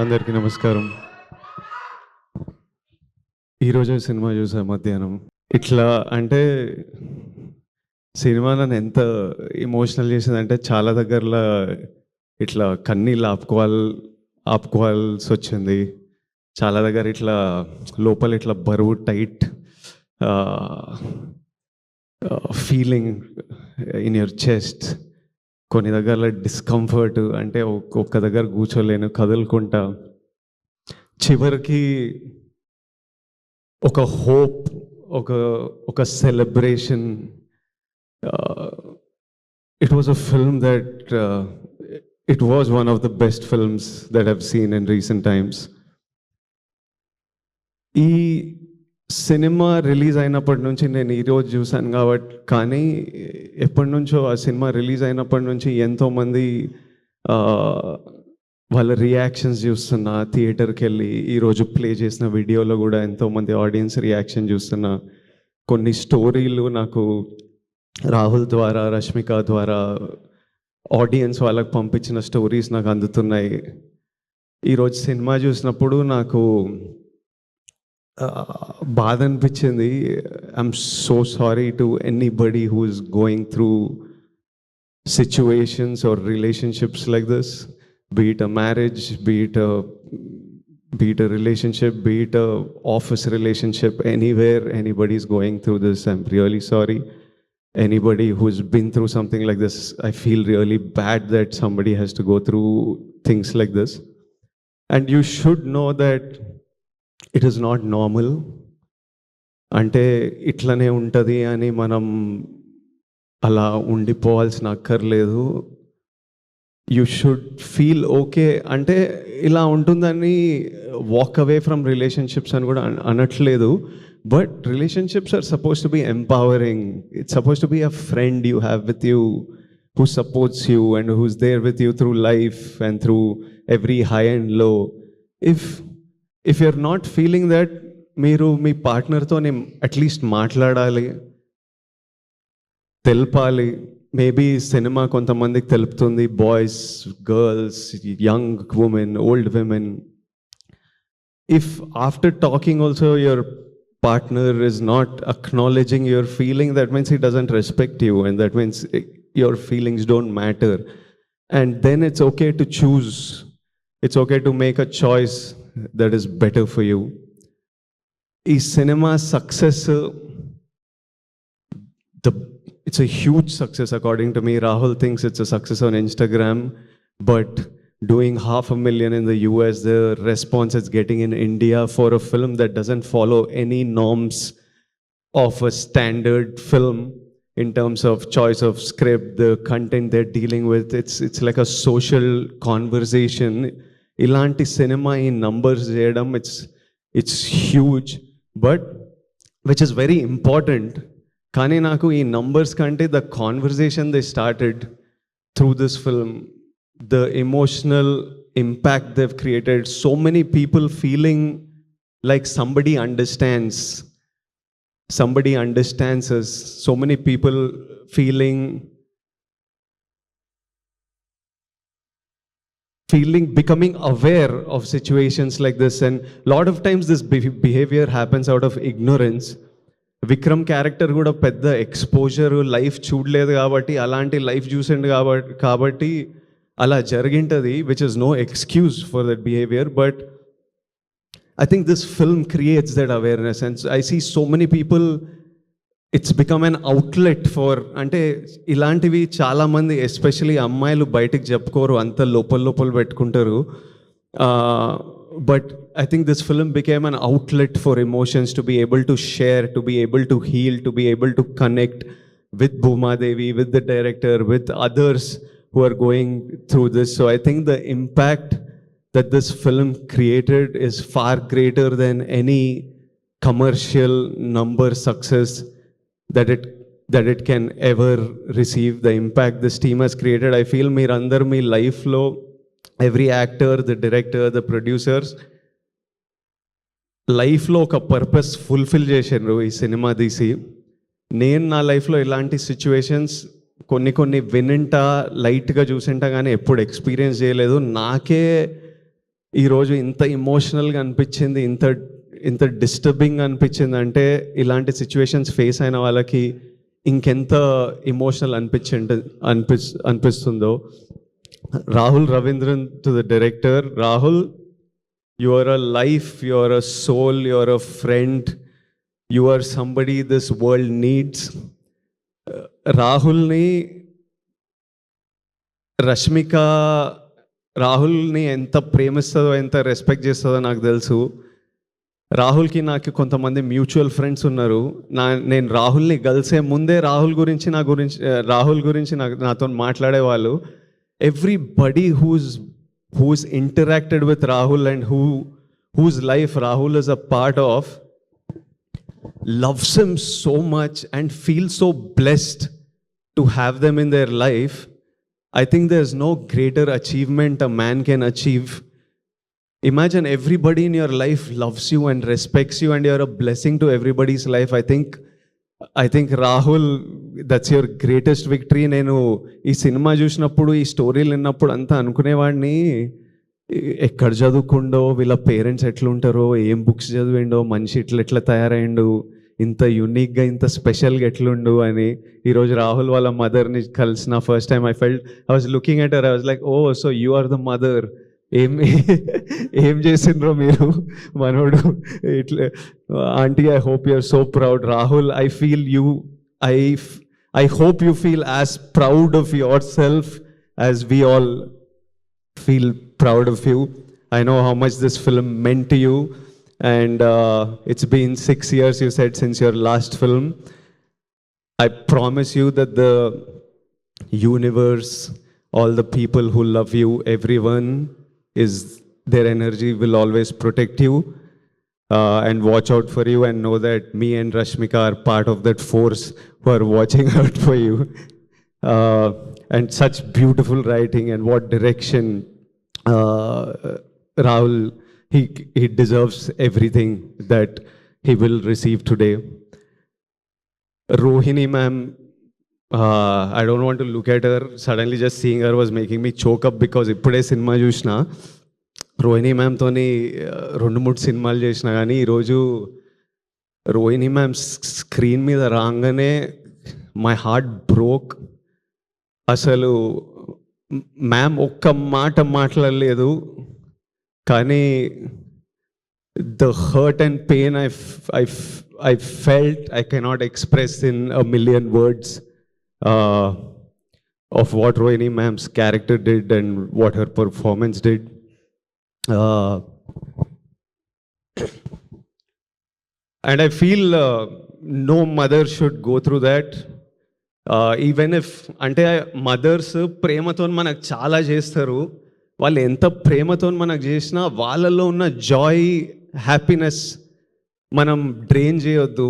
అందరికీ నమస్కారం. ఈరోజు సినిమా చూసా మధ్యాహ్నం. ఇట్లా అంటే సినిమా నన్ను ఎంత ఎమోషనల్ చేసిందంటే చాలా దగ్గరలో ఇట్లా కన్నీళ్ళు ఆపుకోవాల్సొచ్చింది. చాలా దగ్గర ఇట్లా లోపల ఇట్లా బరువు tight feeling in your chest. కొన్ని దగ్గరలో డిస్కంఫర్ట్, అంటే ఒక్క దగ్గర కూర్చోలేను, కదులుకుంటా. చివరికి ఒక హోప్, ఒక celebration. It was a film that it was one of the best films that I've seen in recent times. ఈ సినిమా రిలీజ్ అయినప్పటి నుంచి నేను ఈరోజు చూశాను కాబట్టి, కానీ ఎప్పటి నుంచో ఆ సినిమా రిలీజ్ అయినప్పటి నుంచి ఎంతోమంది వాళ్ళ రియాక్షన్స్ చూస్తున్నా. థియేటర్కి వెళ్ళి ఈరోజు ప్లే చేసిన వీడియోలో కూడా ఎంతోమంది ఆడియన్స్ రియాక్షన్ చూస్తున్నా. కొన్ని స్టోరీలు నాకు రాహుల్ ద్వారా, రష్మిక ద్వారా ఆడియన్స్ వాళ్ళకి పంపించిన స్టోరీస్ నాకు అందుతున్నాయి. ఈరోజు సినిమా చూసినప్పుడు నాకు బాధ అనిపించింది. I'm so sorry to anybody who is going through situations or relationships like this, be it a marriage, be it a relationship, be it a office relationship, anywhere anybody's going through this, I'm really sorry. Anybody who's been through something like this, I feel really bad that somebody has to go through things like this. And you should know that it is not normal. అంటే ఇట్లనే ఉంటుంది అని మనం అలా ఉండిపోవాల్సిన అక్కర్లేదు. You should feel okay. అంటే ఇలా ఉంటుందని వాక్ అవే ఫ్రమ్ రిలేషన్షిప్స్ అని కూడా అనట్లేదు. But relationships are supposed to be empowering. It's supposed to be a friend you have with you, who supports you and who's there with you through life and through every high and low. If you are not feeling that, మీరు మీ పార్ట్నర్తో at least మాట్లాడాలి, తెలపాలి. Maybe cinema కొంతమందికి తెలుపుతుంది, boys, girls, young women, old women. If after talking also your partner is not acknowledging your feeling, that means he doesn't respect you and that means your feelings don't matter. And then it's okay to choose, it's okay to make a choice that is better for you. ఈ cinema success, it's a huge success according to me. Rahul thinks it's a success on Instagram, but doing 500,000 in the US, the response it's getting in India for a film that doesn't follow any norms of a standard film in terms of choice of script, the content they're dealing with, it's like a social conversation. Ilanti cinema in numbers cheyadam, it's huge, but which is very important. కానీ నాకు ఈ numbers కంటే the conversation they started through this film, the emotional impact they've created, so many people feeling like somebody understands us, so many people feeling becoming aware of situations like this. And lot of times this behavior happens out of ignorance. Vikram character కూడా పెద్ద exposure life చూడలేదు కాబట్టి, అలాంటి life చూసిండు కాబట్టి అలా జరిగింటుంది, which is no excuse for that behaviour. But I think this film creates that awareness and I see so many people, it's become an outlet for, అంటే ఇలాంటివి చాలామంది ఎస్పెషలీ అమ్మాయిలు బయటికి చెప్పుకోరు, అంత లోపల పెట్టుకుంటారు. But I think this film became an outlet for emotions, to be able to share, to be able to heal, to be able to connect with Bhuma Devi, with the director, with others who are going through this. So I think the impact that this film created is far greater than any commercial number success that it can ever receive. The impact this team has created, I feel meerandar mee life lo, every actor, the director, the producers, లైఫ్లో ఒక purpose fulfil చేశారు ఈ cinema తీసి. నేను నా లైఫ్లో ఇలాంటి situations కొన్ని వినింటా, లైట్గా చూసింటా, కానీ ఎప్పుడు ఎక్స్పీరియన్స్ చేయలేదు. నాకే ఈరోజు ఇంత ఎమోషనల్గా అనిపించింది, ఇంత ఇంత డిస్టర్బింగ్ అనిపించింది అంటే ఇలాంటి సిచ్యువేషన్స్ ఫేస్ అయిన వాళ్ళకి ఇంకెంత ఎమోషనల్ అనిపిస్తుందో. Rahul Ravindran to the director. Rahul, you are a life, you are a soul, you are a friend, you are somebody this world needs. రాహుల్ని రష్మిక రాహుల్ని ఎంత ప్రేమిస్తుందో, ఎంత రెస్పెక్ట్ చేస్తుందో నాకు తెలుసు. రాహుల్కి నాకు కొంతమంది మ్యూచువల్ ఫ్రెండ్స్ ఉన్నారు. నేను రాహుల్ని కలిసే ముందే రాహుల్ గురించి నాతో మాట్లాడేవాళ్ళు. Everybody who's interacted with Rahul and whose life Rahul is a part of loves him so much and feels so blessed to have them in their life. I think there's no greater achievement a man can achieve. Imagine everybody in your life loves you and respects you and you're a blessing to everybody's life. I think Rahul, that's your greatest victory. నేను ఈ cinema చూసినప్పుడు, ఈ స్టోరీలు విన్నప్పుడు అంతా అనుకునేవాడిని, ఎక్కడ చదువుకుండో, వీళ్ళ పేరెంట్స్ ఎట్లుంటారో, ఏం బుక్స్ చదివిండో, మనిషి ఎట్లా తయారైండు, ఇంత యూనిక్గా ఇంత స్పెషల్గా ఎట్లుండు అని. ఈరోజు రాహుల్ వాళ్ళ మదర్ని కలిసిన first time I was looking at her. I was like, oh so you are the mother. ఏం చేసిండ్రో మీరు మనోడు ఇట్లా. Aunty, I hope you are so proud. Rahul, I feel you, I hope you feel as proud of yourself as we all feel proud of you. I know how much this film meant to you, and it's been 6 years, you said, since your last film. I promise you that the universe, all the people who love you, everyone, their energy will always protect you and watch out for you, and know that me and Rashmika are part of that force who are watching out for you. And such beautiful writing, and what direction. Rahul, he deserves everything that he will receive today. Rohini ma'am, I don't want to look at her. Suddenly just seeing her was making me choke up, because ippude cinema chusna. Rohini మ్యామ్తోని 2-3 సినిమాలు చేసిన, కానీ ఈరోజు Rohini ma'am screen మీద రాగానే my heart broke. అసలు ma'am ఒక్క మాట మాట్లాడలేదు, కానీ the hurt and pain I felt I cannot express in a million words of what Rohini ma'am's character did and what her performance did. And I feel no mother should go through that. Even if, అంటే mothers ప్రేమతో మనకు చాలా చేస్తారు. వాళ్ళు ఎంత ప్రేమతో మనకు చేసినా వాళ్ళలో ఉన్న జాయ్, హ్యాపీనెస్ మనం డ్రైన్ చేయొద్దు.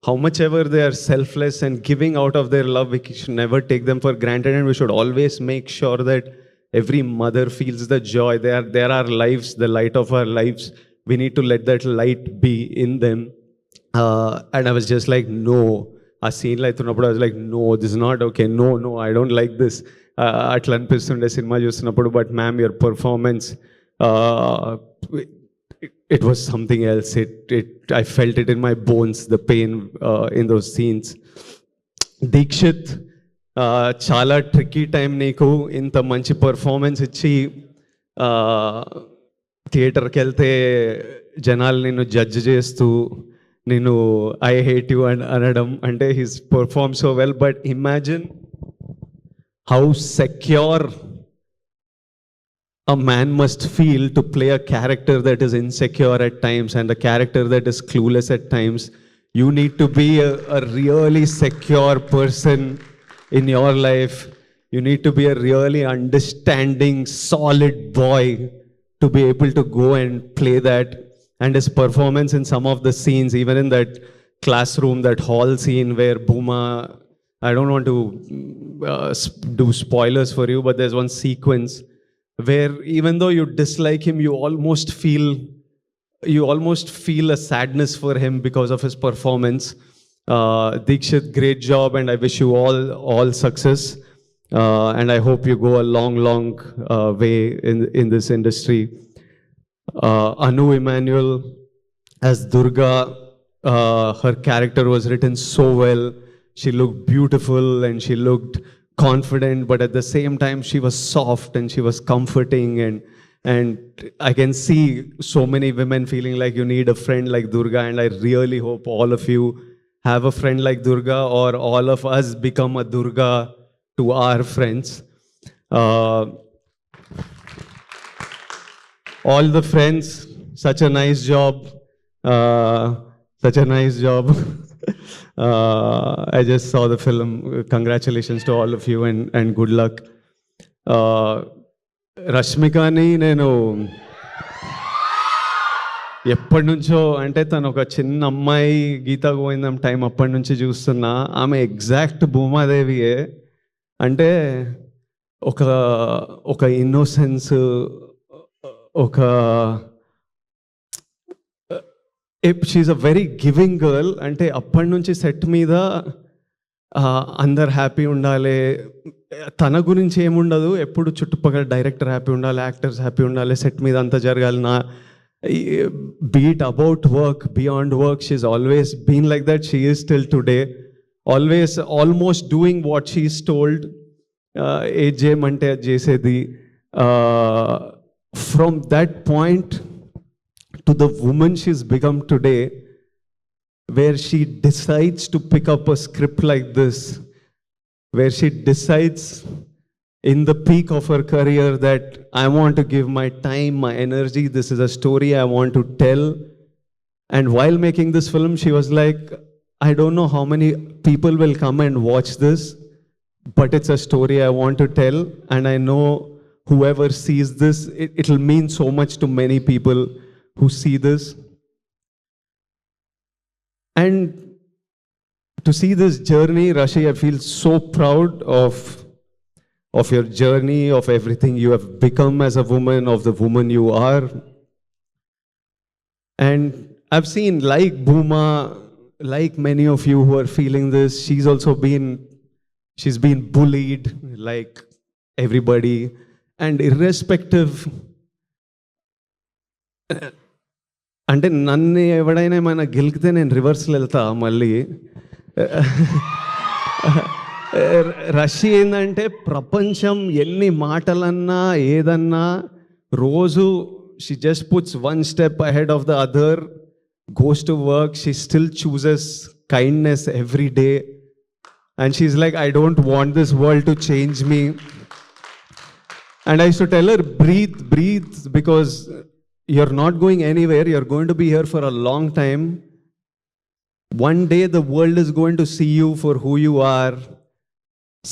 How much ever they are selfless and giving out of their love, we should never take them for granted, and we should always make sure that every mother feels the joy. They are our lives, the light of our lives. We need to let that light be in them. And I was just like, no. A scene like thunnappudu I was like, no, this is not okay. No, I don't like this. Atla anpistunde cinema chustunappudu. But ma'am, your performance, it was something else. I felt it in my bones, the pain in those scenes. Deekshith, చాలా tricky time నీకు. ఇంత మంచి performance ఇచ్చి థియేటర్కి వెళ్తే జనాలు నిన్ను judge చేస్తూ నేను ఐ హేట్ యూ అనడం అంటే he's perform so well. But imagine how secure a man must feel to play a character that is insecure at times and a character that is clueless at times. You need to be a really secure person in your life. You need to be a really understanding, solid boy to be able to go and play that. And his performance in some of the scenes, even in that classroom, that hall scene where Bhuma, I don't want to do spoilers for you, but there's one sequence where even though you dislike him, you almost feel a sadness for him because of his performance. Deekshith, great job, and I wish you all success. And I hope you go a long way in this industry. Anu Emmanuel as Durga. Her character was written so well. She looked beautiful and she looked confident, but at the same time she was soft and she was comforting, and I can see so many women feeling like you need a friend like Durga, and I really hope all of you have a friend like Durga, or all of us become a Durga to our friends. Uh, all the friends, such a nice job. Such a nice job. I just saw the film. Congratulations to all of you, and good luck. రష్మికని నేను ఎప్పటి నుంచో, అంటే తను ఒక చిన్న అమ్మాయి, గీతా గోవిందం time అప్పటి నుంచి చూస్తున్నా. ఆమె ఎగ్జాక్ట్ భూమాదేవియే. అంటే ఒక ఒక ఇన్నోసెన్స్, ఒక she's a very giving girl. అంటే అప్పటి నుంచి సెట్ మీద అందరు హ్యాపీ ఉండాలి, తన గురించి ఏముండదు, ఎప్పుడు చుట్టుపక్కల డైరెక్టర్ హ్యాపీ ఉండాలి, యాక్టర్స్ హ్యాపీ ఉండాలి, సెట్ మీద అంతా జరగాలి. Be it about work, beyond work, she's always been like that. She is still today always almost doing what she is told. ఏది చేయమంటే అది చేసేది. From that point to the woman she's become today, where she decides to pick up a script like this, where she decides in the peak of her career that I want to give my time, my energy, this is a story I want to tell. And while making this film, she was like, I don't know how many people will come and watch this, but it's a story I want to tell, and I know whoever sees this, it'll mean so much to many people who see this. And to see this journey, Rashi, I feel so proud of your journey, of everything you have become as a woman, of the woman you are. And I've seen, like Bhuma, like many of you who are feeling this, she's been bullied like everybody. And irrespective, అంటే నన్ను ఎవడైనా ఏమైనా గెలికితే నేను రివర్స్లో వెళ్తా మళ్ళీ. రష్య ఏంటంటే ప్రపంచం ఎన్ని మాటలన్నా ఏదన్నా రోజు she just puts one step ahead of the other, goes to work, she still chooses kindness every day, and she's like, I don't want this world to change me. And I used to tell her, breathe, because you're not going anywhere. You're going to be here for a long time. One day the world is going to see you for who you are.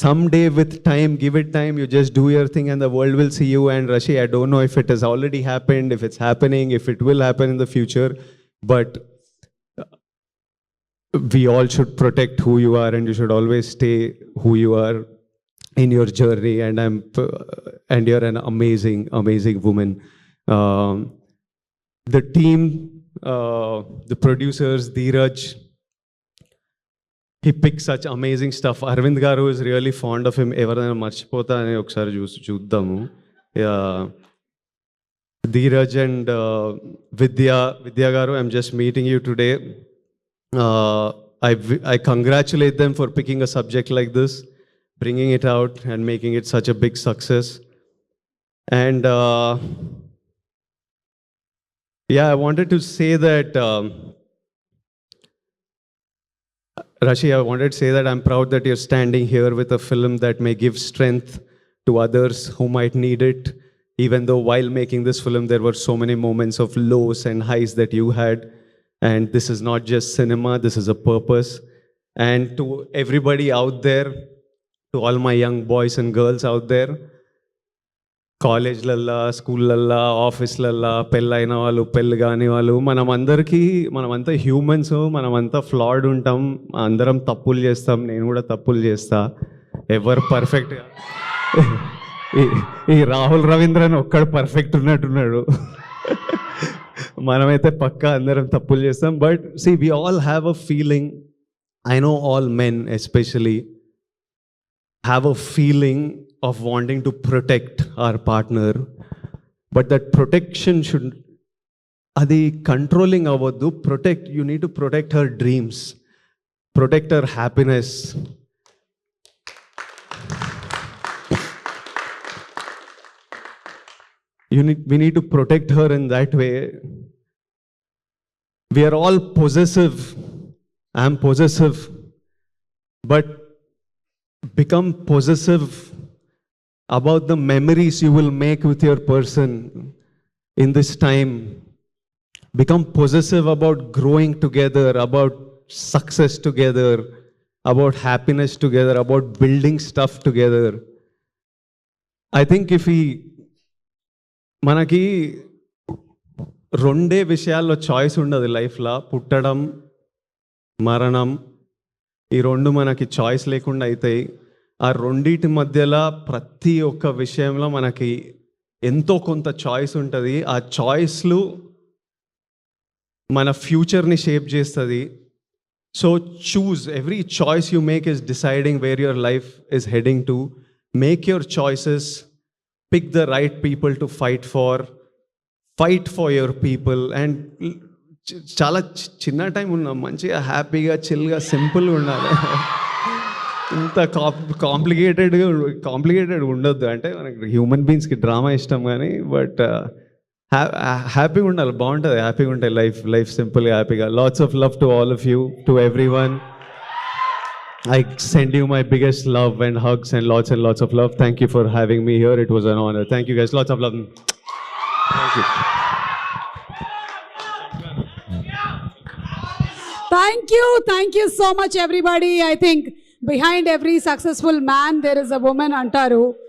Someday, with time, give it time, you just do your thing and the world will see you. And Rashi, I don't know if it has already happened, if it's happening, if it will happen in the future, but we all should protect who you are, and you should always stay who you are in your journey. And you're an amazing woman. The team, the producers, Dheeraj, he picks such amazing stuff. Arvind garu is really fond of him. Evaraina marchipota ani okkari chuddamu. Dheeraj and Vidya garu, I'm just meeting you today. I congratulate them for picking a subject like this, bringing it out and making it such a big success. And I wanted to say that, Rashi, I wanted to say that I'm proud that you're standing here with a film that may give strength to others who might need it, even though while making this film, there were so many moments of lows and highs that you had. And this is not just cinema, this is a purpose. And to everybody out there, to all my young boys and girls out there, కాలేజ్లల్లా, స్కూళ్ళల్లా, ఆఫీస్లల్లా, పెళ్ళైన వాళ్ళు, పెళ్ళి కాని వాళ్ళు, మనమంతా humans, మనమంతా ఫ్లాడ్ ఉంటాం, అందరం తప్పులు చేస్తాం, నేను కూడా తప్పులు చేస్తా. ఎవరు పర్ఫెక్ట్? ఈ రాహుల్ రవీంద్రన్ ఒక్కడు పర్ఫెక్ట్ ఉన్నట్టున్నాడు. మనమైతే పక్కా అందరం తప్పులు చేస్తాం. But see, we all have a feeling, I know all men especially have a feeling of wanting to protect our partner, but that protection అది కంట్రోలింగ్ అవ్వద్దు. You need to protect her dreams, protect her happiness. We need to protect her in that way. We are all possessive. I am possessive. But become possessive about the memories you will make with your person in this time. Become possessive about growing together, about success together, about happiness together, about building stuff together. I think if we మనకి రెండే విషయాల్లో choice ఉండదు లైఫ్లో, పుట్టడం, మరణం. ఈ రెండు మనకి చాయిస్ లేకుండా అవుతాయి. ఆ రెండింటి మధ్యలో ప్రతి ఒక్క విషయంలో మనకి ఎంతో కొంత చాయిస్ ఉంటుంది. ఆ చాయిస్లు మన ఫ్యూచర్ని షేప్ చేస్తుంది. So choose, every choice you make is deciding where your life is heading to. Make your choices, pick the right people to fight for your people. And చాలా చిన్న టైం ఉన్నాం, మంచిగా హ్యాపీగా చిల్గా సింపుల్గా ఉండాలి. ఇంత కాంప్లికేటెడ్ ఉండొద్దు. అంటే మనకి హ్యూమన్ బీయింగ్స్కి డ్రామా ఇష్టం కానీ, బట్ హ్యాపీగా ఉండాలి, బాగుంటుంది, హ్యాపీగా ఉంటాయి లైఫ్ సింపుల్గా హ్యాపీగా. Lots of love to all of you, to everyone. I send you my biggest love and hugs and lots of love. Thank you for having me here. It was an honor. Thank you guys. Lots of love. Thank you. Thank you so much everybody. I think behind every successful man there is a woman antaru.